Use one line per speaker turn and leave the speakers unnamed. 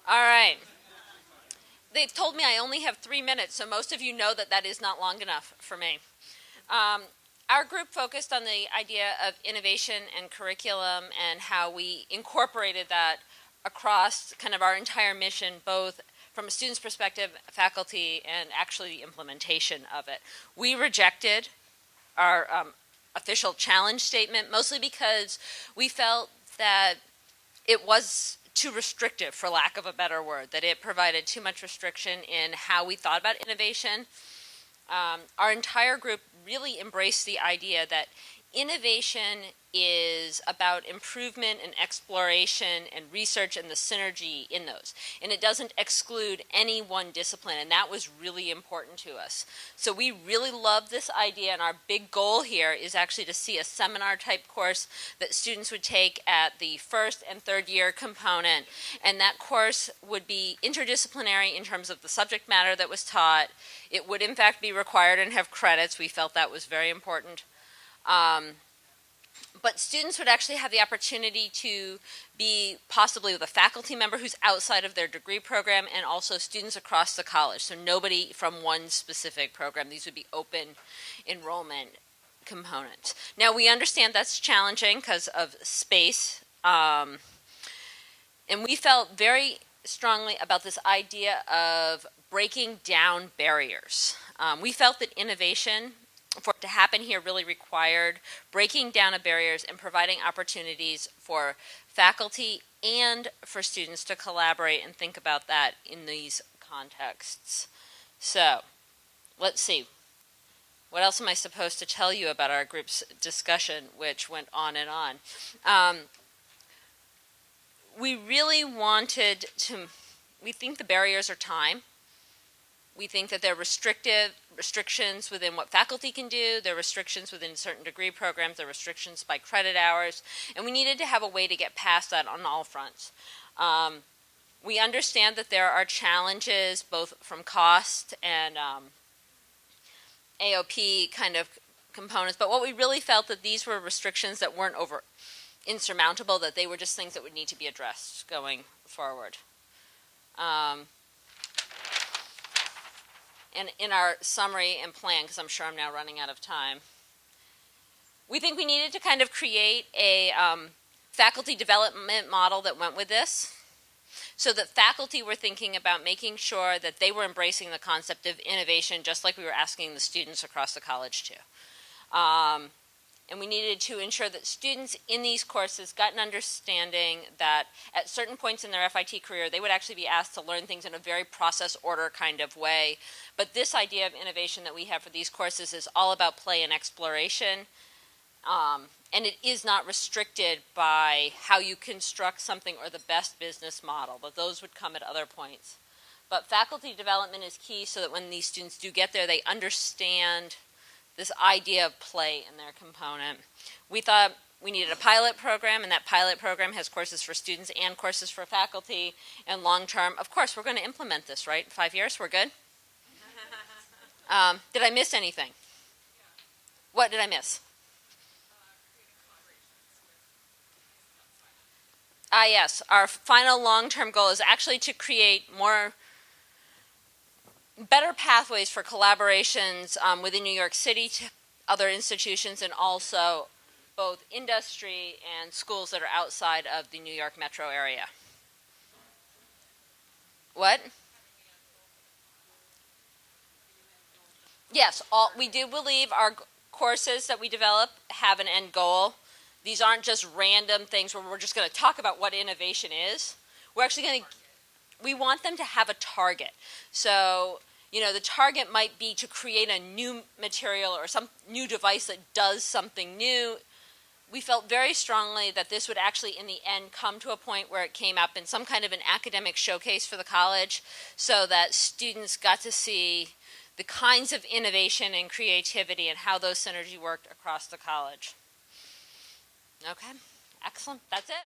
All right. They've told me I only have 3 minutes, so most of you know that that is not long enough for me. Um, our group focused on the idea of innovation and curriculum and how we incorporated that across kind of our entire mission, both from a student's perspective, faculty, and actually the implementation of it. We rejected our official challenge statement, mostly because we felt that it was too restrictive, for lack of a better word, that it provided too much restriction in how we thought about innovation. Our entire group really embraced the idea that innovation is about improvement and exploration and research and the synergy in those. And it doesn't exclude any one discipline, and that was really important to us. So we really love this idea, and our big goal here is actually to see a seminar type course that students would take at the first and third year component. And that course would be interdisciplinary in terms of the subject matter that was taught. It would in fact be required and have credits. We felt that was very important. But students would actually have the opportunity to be possibly with a faculty member who's outside of their degree program, and also students across the college. So nobody from one specific program. These would be open enrollment components. Now we understand that's challenging because of space. And we felt very strongly about this idea of breaking down barriers. We felt that innovation, for it to happen here, really required breaking down of barriers and providing opportunities for faculty and for students to collaborate and think about that in these contexts. So, let's see. What else am I supposed to tell you about our group's discussion, which went on and on? We really wanted to, we think the barriers are time. We think that there are restrictions within what faculty can do, there are restrictions within certain degree programs, there are restrictions by credit hours, and we needed to have a way to get past that on all fronts. We understand that there are challenges both from cost and AOP kind of components, but what we really felt that these were restrictions that weren't insurmountable, that they were just things that would need to be addressed going forward. And in our summary and plan, because I'm sure I'm now running out of time, we think we needed to kind of create a faculty development model that went with this, so that faculty were thinking about making sure that they were embracing the concept of innovation just like we were asking the students across the college to. And we needed to ensure that students in these courses got an understanding that at certain points in their FIT career, they would actually be asked to learn things in a very process order kind of way. But this idea of innovation that we have for these courses is all about play and exploration. And it is not restricted by how you construct something or the best business model, but those would come at other points. But faculty development is key so that when these students do get there, they understand this idea of play in their component. We thought we needed a pilot program, and that pilot program has courses for students and courses for faculty, and long term, of course, we're going to implement this, right? 5 years, we're good? Did I miss anything? What did I miss? Yes, our final long-term goal is actually to create better pathways for collaborations within New York City to other institutions, and also both industry and schools that are outside of the New York metro area. What? Yes, we do believe our courses that we develop have an end goal. These aren't just random things where we're just going to talk about what innovation is. We're actually going to, we want them to have a target. So, you know, the target might be to create a new material or some new device that does something new. We felt very strongly that this would actually, in the end, come to a point where it came up in some kind of an academic showcase for the college, so that students got to see the kinds of innovation and creativity and how those synergy worked across the college. Okay, excellent. That's it.